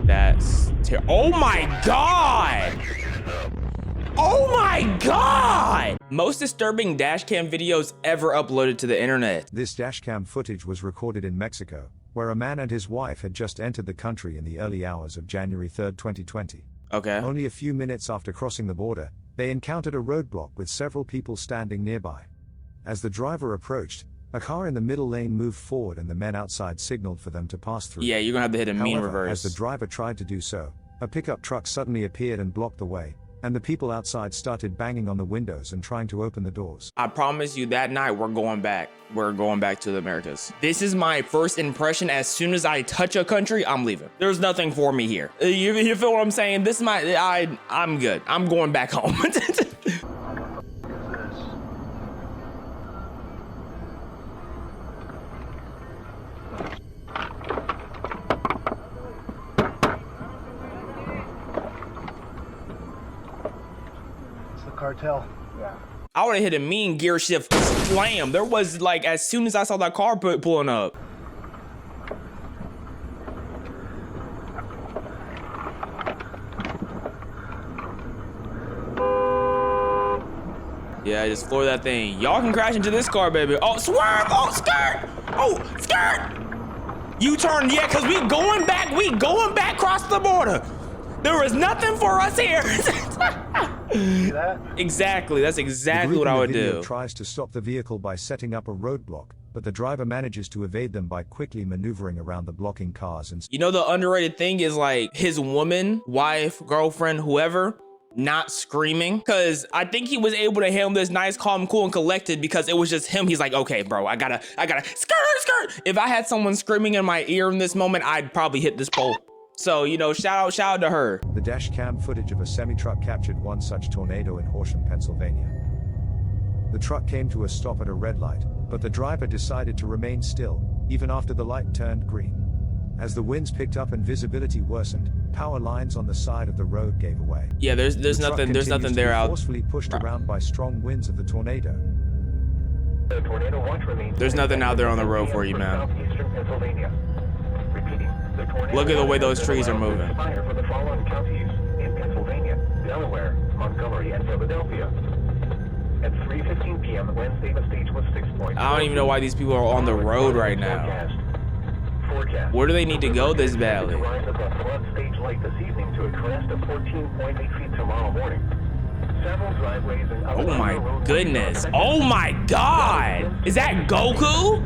That's oh my God. Oh my God! Most disturbing dashcam videos ever uploaded to the internet. This dashcam footage was recorded in Mexico, where a man and his wife had just entered the country in the early hours of January 3, 2020. Okay. Only a few minutes after crossing the border, they encountered a roadblock with several people standing nearby. As the driver approached, a car in the middle lane moved forward and the men outside signaled for them to pass through. Yeah, you're gonna have to hit a mean However, reverse. as the driver tried to do so, a pickup truck suddenly appeared and blocked the way, and the people outside started banging on the windows and trying to open the doors. I promise you that night we're going back. We're going back to the Americas. This is my first impression. As soon as I touch a country, I'm leaving. There's nothing for me here. You feel what I'm saying? This is I'm good. I'm going back home. Cartel. Yeah. I would have hit a mean gear shift slam. There was like, as soon as I saw that car pulling up. Yeah, just floor that thing. Y'all can crash into this car, baby. Oh, swerve! Oh, skirt! Oh, skirt! U-turn, yeah, cause we going back across the border. There was nothing for us here. See that? Exactly, that's exactly what I would do. Tries to stop the vehicle by setting up a roadblock, but the driver manages to evade them by quickly maneuvering around the blocking cars and... You know, the underrated thing is like his woman, wife, girlfriend, whoever, not screaming, because I think he was able to handle this nice, calm, cool, and collected because it was just him. He's like, okay, bro, I gotta skirt. If I had someone screaming in my ear in this moment, I'd probably hit this pole. So, you know, shout out to her. The dash cam footage of a semi-truck captured one such tornado in Horsham, Pennsylvania. The truck came to a stop at a red light, but the driver decided to remain still, even after the light turned green. As the winds picked up and visibility worsened, power lines on the side of the road gave away. Yeah, there's nothing there out. Forcefully pushed around by strong winds of the tornado. There's nothing out there on the road for you, man. Look at the way those trees are moving. For the following counties in Pennsylvania, Delaware, Montgomery, and Philadelphia. At 3:15 p.m. Wednesday, the stage was 6.0. I don't even know why these people are on the road right now. Where do they need to go this badly? Rise above flood stage light this evening to a crest of 14.8 feet tomorrow morning. Several driveways and other oh my goodness! Oh my God! Is that Goku?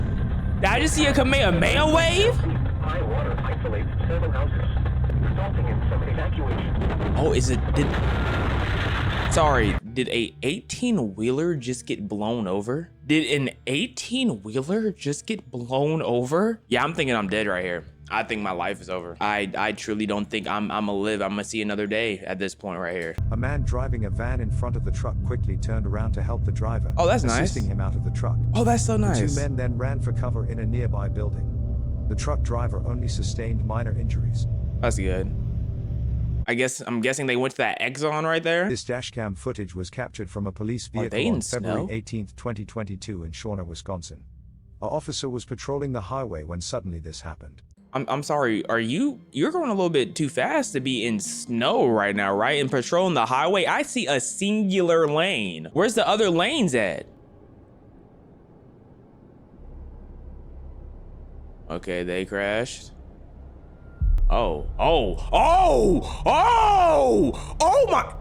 Did I just see a Kamehameha wave? High water isolates 7 houses, resulting in some evacuation. Oh, did a 18-wheeler just get blown over? Did an 18-wheeler just get blown over? Yeah, I'm thinking I'm dead right here. I think my life is over. I truly don't think I'm gonna live. I'm gonna see another day at this point right here. A man driving a van in front of the truck quickly turned around to help the driver. Oh, that's nice. Assisting him out of the truck. Oh, that's so nice. The 2 men then ran for cover in a nearby building. The truck driver only sustained minor injuries. That's good. I'm guessing they went to that Exxon right there. This dashcam footage was captured from a police vehicle on February 18th, 2022 in Shawnee, Wisconsin. An officer was patrolling the highway when suddenly this happened. I'm sorry, you're going a little bit too fast to be in snow right now, right? And patrolling the highway, I see a singular lane. Where's the other lanes at? Okay, they crashed. Oh my.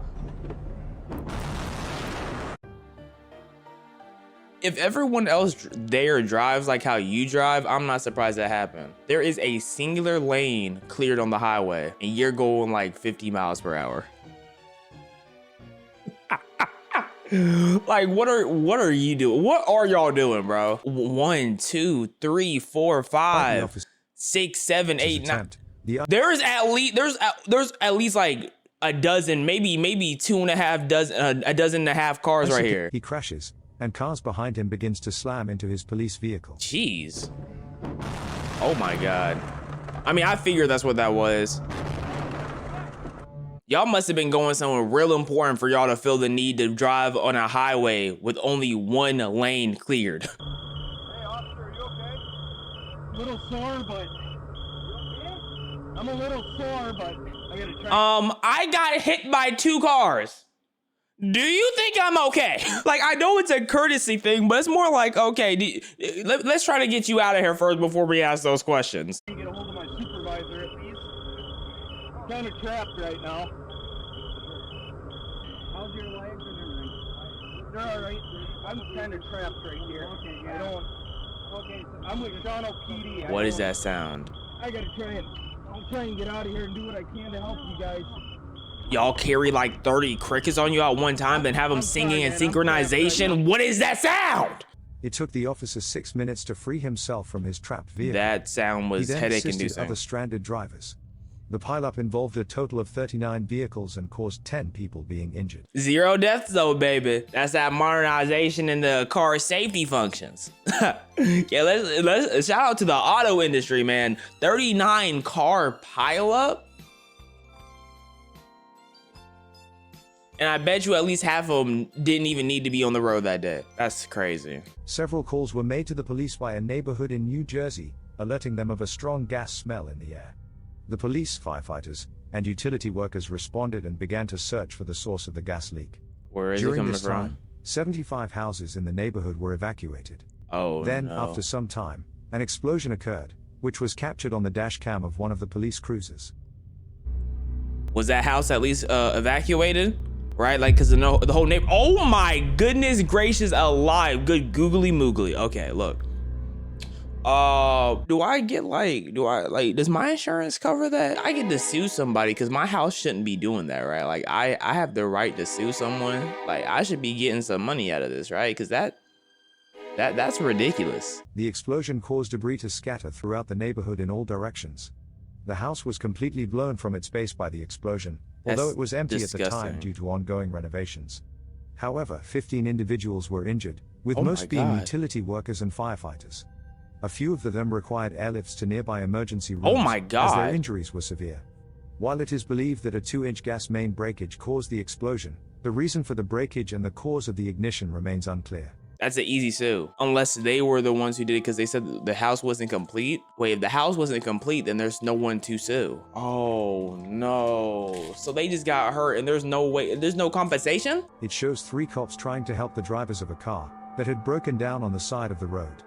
If everyone else there drives like how you drive, I'm not surprised that happened. There is a singular lane cleared on the highway and you're going like 50 miles per hour. Like, what are you doing? What are y'all doing, bro? 1, 2, 3, 4, 5, 6, 7, 8, 9. There's at least like a dozen, maybe 2.5 dozen, a dozen and a half cars right here. He crashes, and cars behind him begins to slam into his police vehicle. Jeez. Oh my God. I mean, I figured that's what that was. Y'all must have been going somewhere real important for y'all to feel the need to drive on a highway with only 1 lane cleared. Hey, officer, are you okay? A little sore, but... You okay? I'm a little sore, but I gotta try. I got hit by 2 cars. Do you think I'm okay? Like, I know it's a courtesy thing, but it's more like, okay, let's try to get you out of here first before we ask those questions. Get a hold of my supervisor at least. I'm kind of trapped right now. How's your legs and everything? They're all right. I'm kind of trapped right here. Okay, yeah. I don't. Okay, so I'm with Shawano PD. What is that sound? I gotta try and get out of here and do what I can to help you guys. Y'all carry like 30 crickets on you at one time, then have them singing in synchronization. What is that sound? It took the officer 6 minutes to free himself from his trapped vehicle. That sound was He then headache assisted inducing. other stranded drivers. The pileup involved a total of 39 vehicles and caused 10 people being injured. 0 deaths though, baby. That's that modernization in the car safety functions. Yeah, let's shout out to the auto industry, man. 39 car pileup. And I bet you at least half of them didn't even need to be on the road that day. That's crazy. Several calls were made to the police by a neighborhood in New Jersey, alerting them of a strong gas smell in the air. The police, firefighters, and utility workers responded and began to search for the source of the gas leak. Where is it During coming this from? time, 75 houses in the neighborhood were evacuated. Oh, Then, no. after some time, an explosion occurred, which was captured on the dash cam of one of the police cruisers. Was that house at least evacuated? Right, like, cause the whole neighbor. Oh my goodness gracious alive! Good googly moogly. Okay, look. Do I get like? Does my insurance cover that? I get to sue somebody because my house shouldn't be doing that, right? Like, I have the right to sue someone. Like, I should be getting some money out of this, right? Because that's ridiculous. The explosion caused debris to scatter throughout the neighborhood in all directions. The house was completely blown from its base by the explosion, although That's it was empty at the disgusting. time due to ongoing renovations. However, 15 individuals were injured, with Oh my most being God. utility workers and firefighters. A few of them required airlifts to nearby emergency rooms, Oh my as God. their injuries were severe. While it is believed that a 2-inch gas main breakage caused the explosion, the reason for the breakage and the cause of the ignition remains unclear. That's an easy sue, unless they were the ones who did it because they said the house wasn't complete. Wait, if the house wasn't complete, then there's no one to sue. Oh no. So they just got hurt and there's no way, there's no compensation? It shows 3 cops trying to help the drivers of a car that had broken down on the side of the road.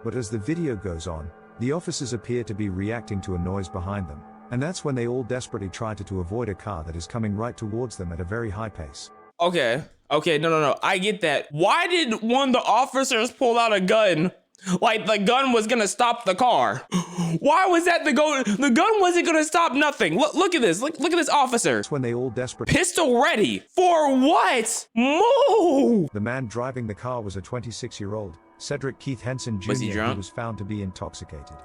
But as the video goes on, the officers appear to be reacting to a noise behind them, and that's when they all desperately try to avoid a car that is coming right towards them at a very high pace. Okay, no, I get that. Why did one of the officers pull out a gun? Like the gun was gonna stop the car. Why was that the gun? The gun wasn't gonna stop nothing. Look at this, look at this officer. That's when they all desperately... Pistol ready, for what? Move! The man driving the car was a 26-year-old, Cedric Keith Henson Jr., Was he drunk? who was found to be intoxicated.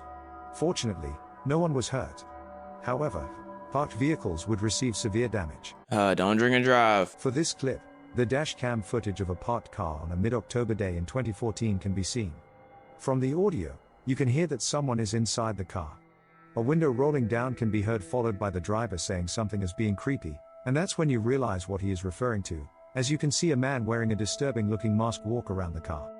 Fortunately, no one was hurt. However, parked vehicles would receive severe damage. Don't drink and drive. For this clip, the dash cam footage of a parked car on a mid-October day in 2014 can be seen. From the audio, you can hear that someone is inside the car. A window rolling down can be heard, followed by the driver saying something is being creepy, and that's when you realize what he is referring to, as you can see a man wearing a disturbing-looking mask walk around the car.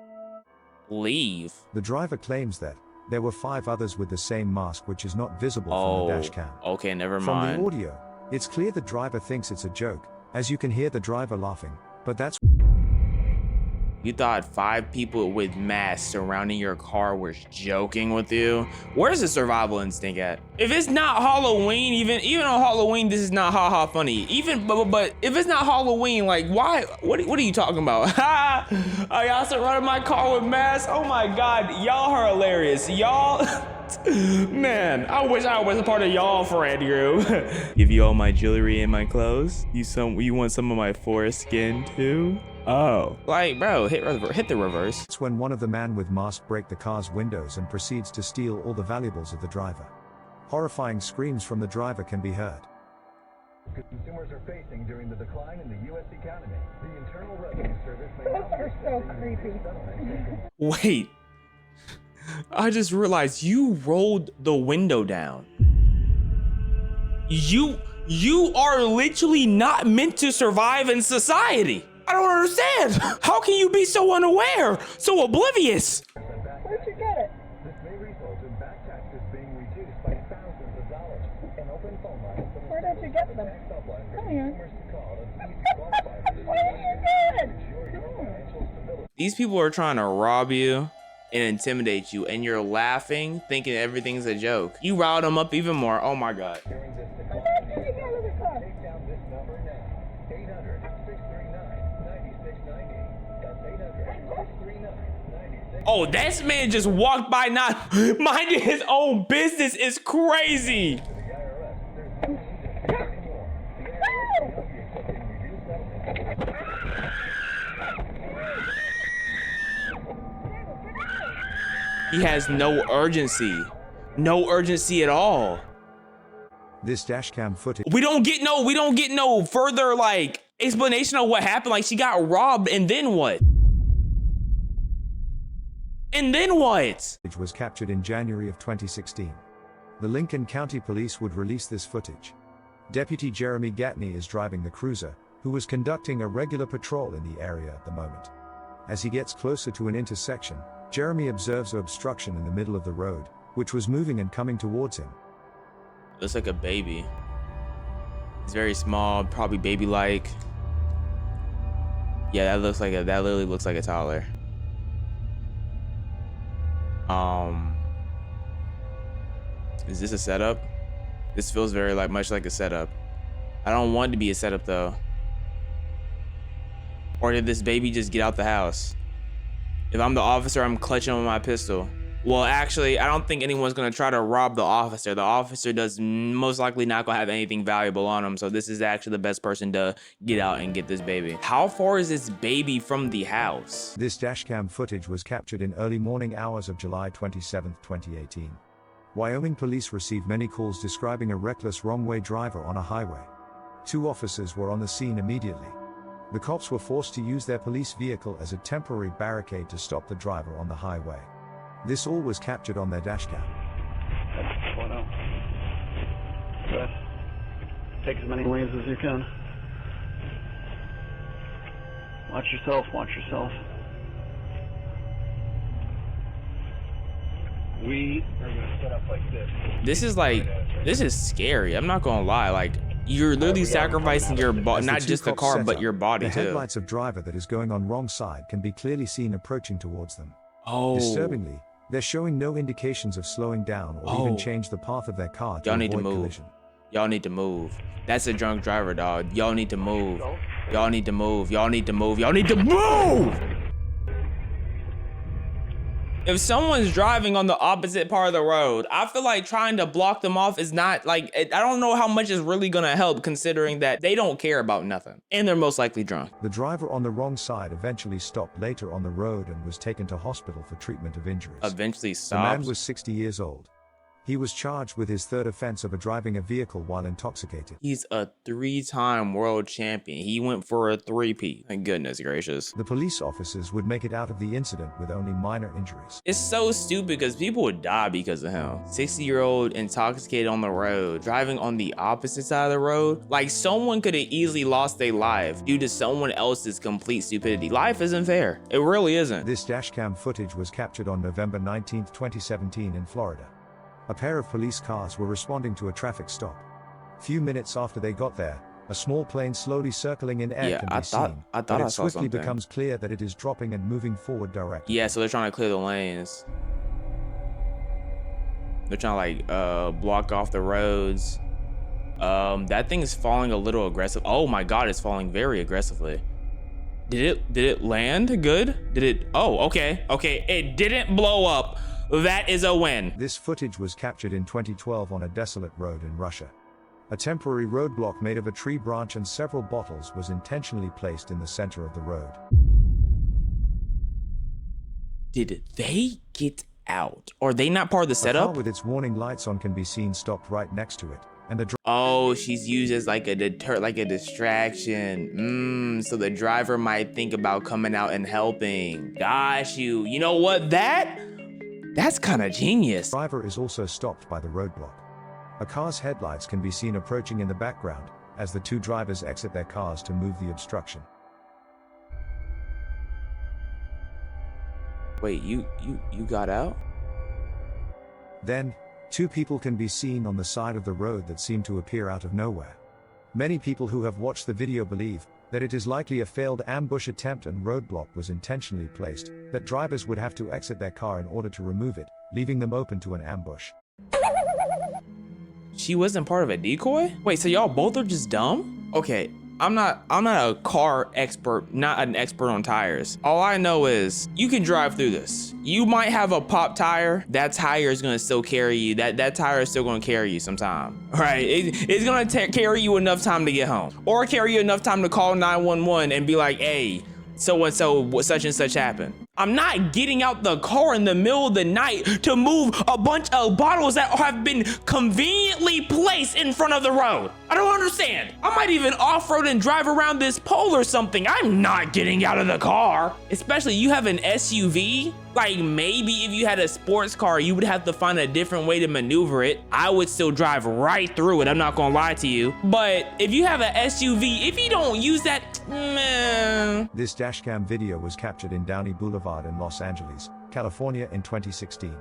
Leave. The driver claims that there were 5 others with the same mask, which is not visible from the dash cam. Okay, never From mind. the audio, it's clear the driver thinks it's a joke, as you can hear the driver laughing, but that's... You thought 5 people with masks surrounding your car were joking with you? Where's the survival instinct at? If it's not Halloween, even on Halloween, this is not haha funny. But if it's not Halloween, like why? What are you talking about? Ha! Y'all surrounded my car with masks. Oh my God, y'all are hilarious. Y'all, man, I wish I was a part of y'all friend group. Give you all my jewelry and my clothes. You want some of my foreskin too? Oh, like, bro, hit the reverse. That's when one of the men with mask break the car's windows and proceeds to steal all the valuables of the driver. Horrifying screams from the driver can be heard. Consumers are facing during the decline in the U.S. economy. The Internal Revenue Service may Those are so creepy. Wait, I just realized you rolled the window down. You are literally not meant to survive in society. I don't understand. How can you be so unaware, so oblivious? Where'd you get it? This may result in back taxes being reduced by thousands of dollars. And them. Come here. What have you done? These people are trying to rob you and intimidate you, and you're laughing, thinking everything's a joke. You riled them up even more. Oh my God. Oh, this man just walked by not minding his own business. Is crazy. He has no urgency. No urgency at all. This dashcam footage. We don't get no further like explanation of what happened. Like, she got robbed and then what? And then what? Was captured in January of 2016. The Lincoln County Police would release this footage. Deputy Jeremy Gatney is driving the cruiser, who was conducting a regular patrol in the area at the moment. As he gets closer to an intersection, Jeremy observes an obstruction in the middle of the road, which was moving and coming towards him. Looks like a baby. It's very small, probably baby-like. Yeah, that literally looks like a toddler. Is this a setup? This feels very much like a setup. I don't want it to be a setup though. Or did this baby just get out the house? If I'm the officer, I'm clutching on my pistol. Well, actually, I don't think anyone's gonna try to rob the officer. The officer does most likely not gonna have anything valuable on him. So this is actually the best person to get out and get this baby. How far is this baby from the house? This dashcam footage was captured in early morning hours of July 27, 2018. Wyoming police received many calls describing a reckless wrong-way driver on a highway. 2 officers were on the scene immediately. The cops were forced to use their police vehicle as a temporary barricade to stop the driver on the highway. This all was captured on their dashcam. Good. Take as many lanes as you can. Watch yourself, watch yourself. We are gonna set up like this. This is scary. I'm not gonna lie. Like, you're literally sacrificing your body, not just the car, but your body the too. The headlights of driver that is going on wrong side can be clearly seen approaching towards them. Oh. Disturbingly, they're showing no indications of slowing down or even change the path of their car to avoid collision. Y'all need to move. That's a drunk driver, dog. Y'all need to move. Y'all need to move. Y'all need to move. Y'all need to move! If someone's driving on the opposite part of the road, I feel like trying to block them off is not like, I don't know how much is really gonna help, considering that they don't care about nothing and they're most likely drunk. The driver on the wrong side eventually stopped later on the road and was taken to hospital for treatment of injuries. Eventually stopped. The man was 60 years old. He was charged with his 3rd offense of driving a vehicle while intoxicated. He's a 3-time world champion. He went for a 3-peat. Thank goodness gracious. The police officers would make it out of the incident with only minor injuries. It's so stupid because people would die because of him. 60-year-old intoxicated on the road, driving on the opposite side of the road. Like, someone could have easily lost their life due to someone else's complete stupidity. Life isn't fair. It really isn't. This dashcam footage was captured on November 19, 2017 in Florida. A pair of police cars were responding to a traffic stop. Few minutes after they got there, a small plane slowly circling in air can be seen. I thought I saw swiftly something. becomes clear that it is dropping and moving forward directly. Yeah, so they're trying to clear the lanes. They're trying to block off the roads. That thing is falling a little aggressive. Oh my God, it's falling very aggressively. Did it land good? Did it? Oh, okay. It didn't blow up. That is a win. This footage was captured in 2012 on a desolate road in Russia. A temporary roadblock made of a tree branch and several bottles was intentionally placed in the center of the road. Did they get out? Are they not part of the A setup? car with its warning lights on can be seen stopped right next to it, and the Oh, she's used as like a distraction. So the driver might think about coming out and helping. Gosh, you know what? That's kind of genius. driver is also stopped by the roadblock. A car's headlights can be seen approaching in the background as the 2 drivers exit their cars to move the obstruction. Wait, you got out? Then, 2 people can be seen on the side of the road that seem to appear out of nowhere. Many people who have watched the video believe that it is likely a failed ambush attempt and roadblock was intentionally placed, that drivers would have to exit their car in order to remove it, leaving them open to an ambush. She wasn't part of a decoy? Wait, so y'all both are just dumb? Okay, I'm not a car expert, not an expert on tires. All I know is you can drive through this. You might have a pop tire. That tire is gonna still carry you. That tire is still gonna carry you sometime, right? It's gonna carry you enough time to get home, or carry you enough time to call 911 and be like, hey, so and so, such and such happened. I'm not getting out the car in the middle of the night to move a bunch of bottles that have been conveniently placed in front of the road. I don't understand. I might even off-road and drive around this pole or something. I'm not getting out of the car. Especially you have an SUV. Like maybe if you had a sports car, you would have to find a different way to maneuver it. I would still drive right through it. I'm not gonna lie to you. But if you have an SUV, if you don't use that, man. This dashcam video was captured in Downey Boulevard in Los Angeles, California in 2016.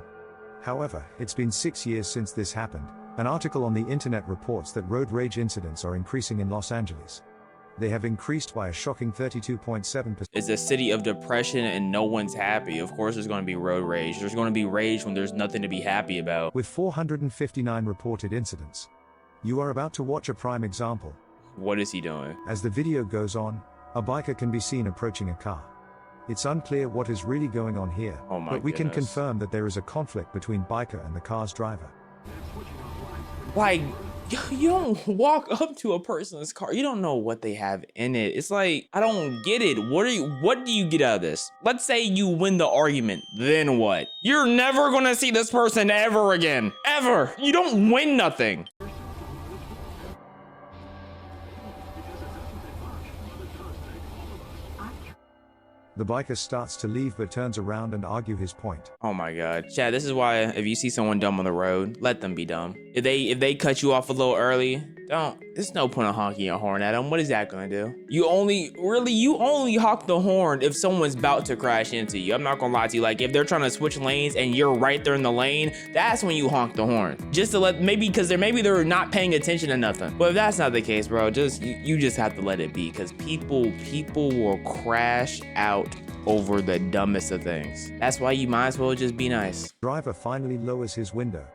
However, it's been 6 years since this happened. An article on the internet reports that road rage incidents are increasing in Los Angeles. They have increased by a shocking 32.7%. It's a city of depression and no one's happy. Of course there's gonna be road rage. There's gonna be rage when there's nothing to be happy about. With 459 reported incidents. You are about to watch a prime example. What is he doing? As the video goes on, a biker can be seen approaching a car. It's unclear what is really going on here, Oh my but we can goodness. confirm that there is a conflict between biker and the car's driver. Like, you don't walk up to a person's car. You don't know what they have in it. It's like, I don't get it. What do you get out of this? Let's say you win the argument, then what? You're never gonna see this person ever again. Ever. You don't win nothing. The biker starts to leave but turns around and argue his point. Oh my God. Chad, this is why if you see someone dumb on the road, let them be dumb. If they cut you off a little early, there's no point in honking a horn at them. What is that gonna do? You only honk the horn if someone's about to crash into you. I'm not gonna lie to you. Like if they're trying to switch lanes and you're right there in the lane, that's when you honk the horn. Just to let, maybe they're not paying attention to nothing. But if that's not the case, bro, you just have to let it be, because people will crash out over the dumbest of things. That's why you might as well just be nice. Driver finally lowers his window.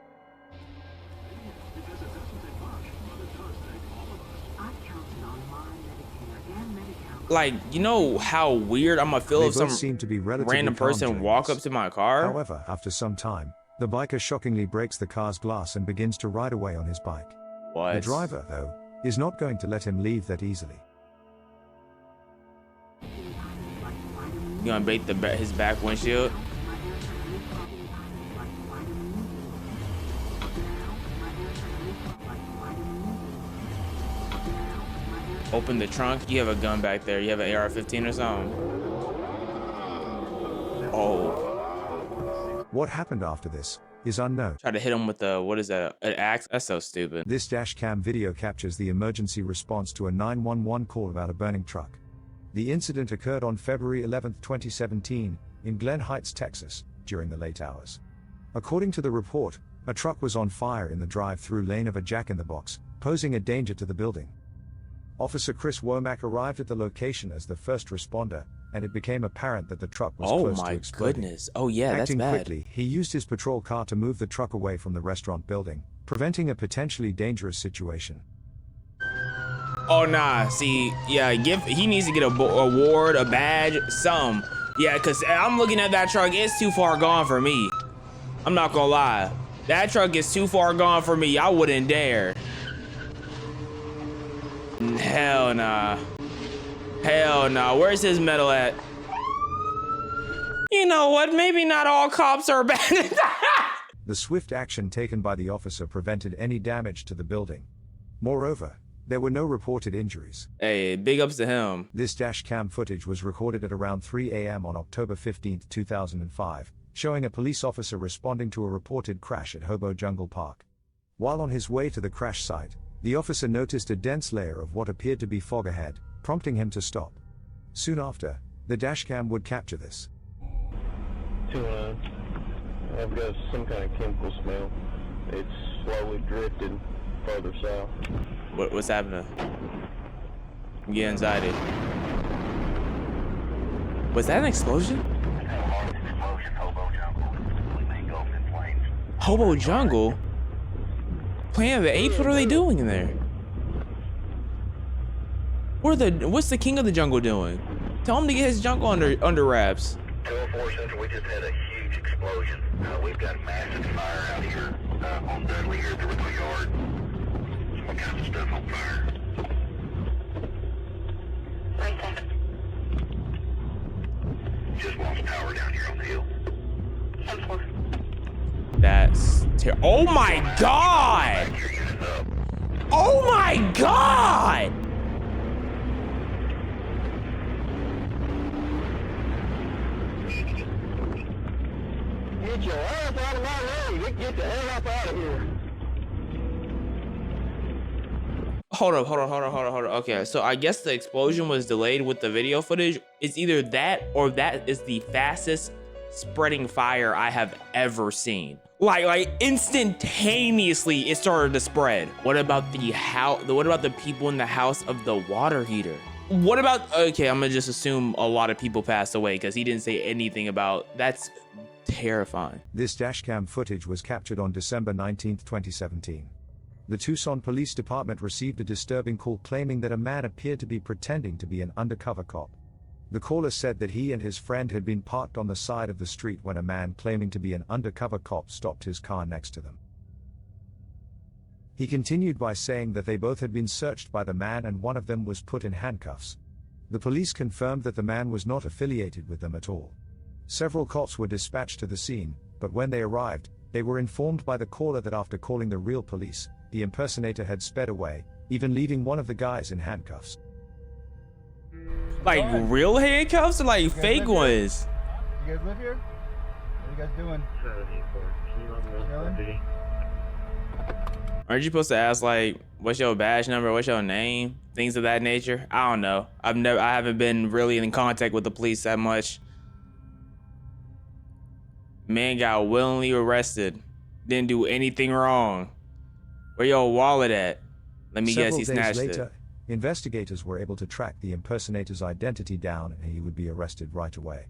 Like, you know how weird I'm gonna feel They if both some seem to be relatively random calm person during walk this. up to my car? However, after some time, the biker shockingly breaks the car's glass and begins to ride away on his bike. What? The driver, though, is not going to let him leave that easily. You gonna bait his back windshield? Open the trunk. You have a gun back there. You have an AR-15 or something? Oh. What happened after this is unknown. Try to hit him with the, what is that, an axe? That's so stupid. This dashcam video captures the emergency response to a 911 call about a burning truck. The incident occurred on February 11, 2017, in Glen Heights, Texas, during the late hours. According to the report, a truck was on fire in the drive-through lane of a Jack-in-the-Box, posing a danger to the building. Officer Chris Womack arrived at the location as the first responder, and it became apparent that the truck was Oh close to my exploding. goodness. Oh yeah, that's Acting bad. quickly, he used his patrol car to move the truck away from the restaurant building, preventing a potentially dangerous situation. Oh nah, see, yeah, he needs to get a award, a badge, some. Yeah, cause I'm looking at that truck, it's too far gone for me. I'm not gonna lie. That truck is too far gone for me. I wouldn't dare. Hell nah. Hell nah. Where's his medal at? You know what? Maybe not all cops are bad. The swift action taken by the officer prevented any damage to the building. Moreover, there were no reported injuries. Hey, big ups to him. This dashcam footage was recorded at around 3 a.m. on October 15, 2005, showing a police officer responding to a reported crash at Hobo Jungle Park. While on his way to the crash site, the officer noticed a dense layer of what appeared to be fog ahead, prompting him to stop. Soon after, the dashcam would capture this. I've got some kind of chemical smell. It's slowly drifting further south. What's happening? I'm getting anxiety. Was that an explosion? Hobo Jungle? Planet of the Apes? What are they doing in there? What's the king of the jungle doing? Tell him to get his jungle under wraps. 204 Central, we just had a huge explosion. We've got massive fire out here on Dudley here at the rental yard. Some kinds of stuff on fire. Right there. Just lost power down here on the hill. That's oh my god! Oh my god! Get your ass out of my way. Get the hell up out of here. Hold up. Okay, so I guess the explosion was delayed with the video footage. It's either that or that is the fastest spreading fire I have ever seen. Like instantaneously it started to spread. What about the people in the house of the water heater? What about, okay, I'm gonna just assume a lot of people passed away because he didn't say anything about, that's terrifying. This dashcam footage was captured on December 19, 2017. The Tucson Police Department received a disturbing call claiming that a man appeared to be pretending to be an undercover cop. The caller said that he and his friend had been parked on the side of the street when a man claiming to be an undercover cop stopped his car next to them. He continued by saying that they both had been searched by the man and one of them was put in handcuffs. The police confirmed that the man was not affiliated with them at all. Several cops were dispatched to the scene, but when they arrived, they were informed by the caller that after calling the real police, the impersonator had sped away, even leaving one of the guys in handcuffs. Like real handcuffs or like fake ones? You guys live here? What are you guys doing? Chilling? Aren't you supposed to ask like, what's your badge number? What's your name? Things of that nature? I don't know. I haven't been really in contact with the police that much. Man got willingly arrested. Didn't do anything wrong. Where your wallet at? Let me guess, he snatched it. Investigators were able to track the impersonator's identity down and he would be arrested right away.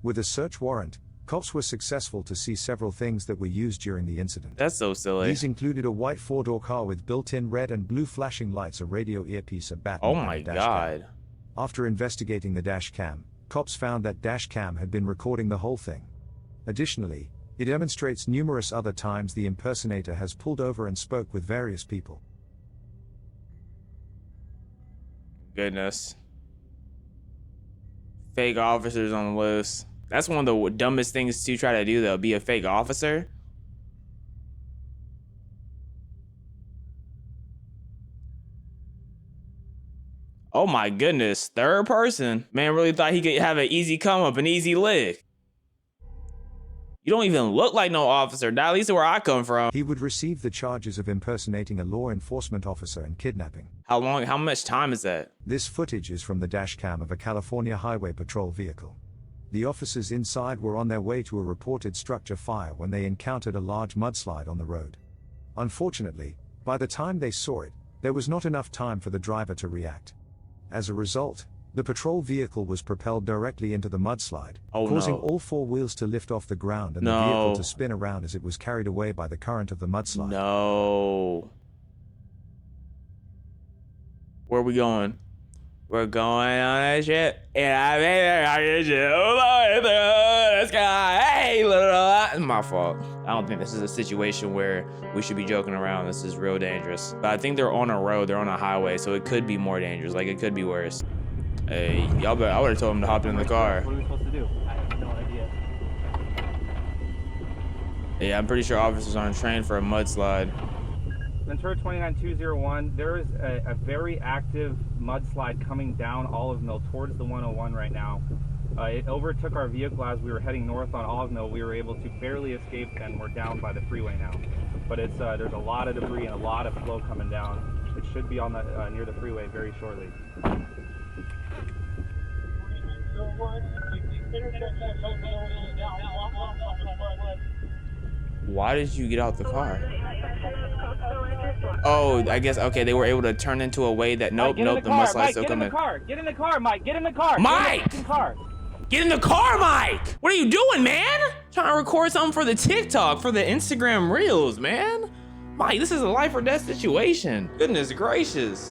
With a search warrant, cops were successful to see several things that were used during the incident. That's so silly. These included a white four-door car with built-in red and blue flashing lights, a radio earpiece, a bat, oh and my a dash god. cam. After investigating the dash cam, cops found that dash cam had been recording the whole thing. Additionally, it demonstrates numerous other times the impersonator has pulled over and spoke with various people. Goodness. Fake officers on the loose. That's one of the dumbest things to try to do though, be a fake officer. Oh my goodness, third person. Man really thought he could have an easy come up, an easy lick. You don't even look like no officer, not at least where I come from. He would receive the charges of impersonating a law enforcement officer and kidnapping. How much time is that? This footage is from the dash cam of a California Highway Patrol vehicle. The officers inside were on their way to a reported structure fire when they encountered a large mudslide on the road. Unfortunately, by the time they saw it, there was not enough time for the driver to react. As a result, the patrol vehicle was propelled directly into the mudslide, causing all four wheels to lift off the ground and the vehicle to spin around as it was carried away by the current of the mudslide. No. Where are we going? We're going on that shit. And I made it. Let's go. Hey, little. It's my fault. I don't think this is a situation where we should be joking around. This is real dangerous. But I think they're on a road. They're on a highway, so it could be more dangerous. Like, it could be worse. Hey, I would have told him to hop in the car. What are we supposed to do? I have no idea. Yeah, I'm pretty sure officers aren't trained for a mudslide. Ventura 29201, there is a very active mudslide coming down Olive Mill towards the 101 right now. It overtook our vehicle as we were heading north on Olive Mill. We were able to barely escape and we're down by the freeway now. But it's there's a lot of debris and a lot of flow coming down. It should be on the near the freeway very shortly. Why did you get out the car? Oh, I guess, okay, they were able to turn into a way that, nope, Mike, nope, the mudslide still Get in coming. the car. Get in the car, Mike. Get in the car. Mike! Get in the car. Get in the car, Mike! What are you doing, man? Trying to record something for the TikTok, for the Instagram Reels, man. Mike, this is a life or death situation. Goodness gracious.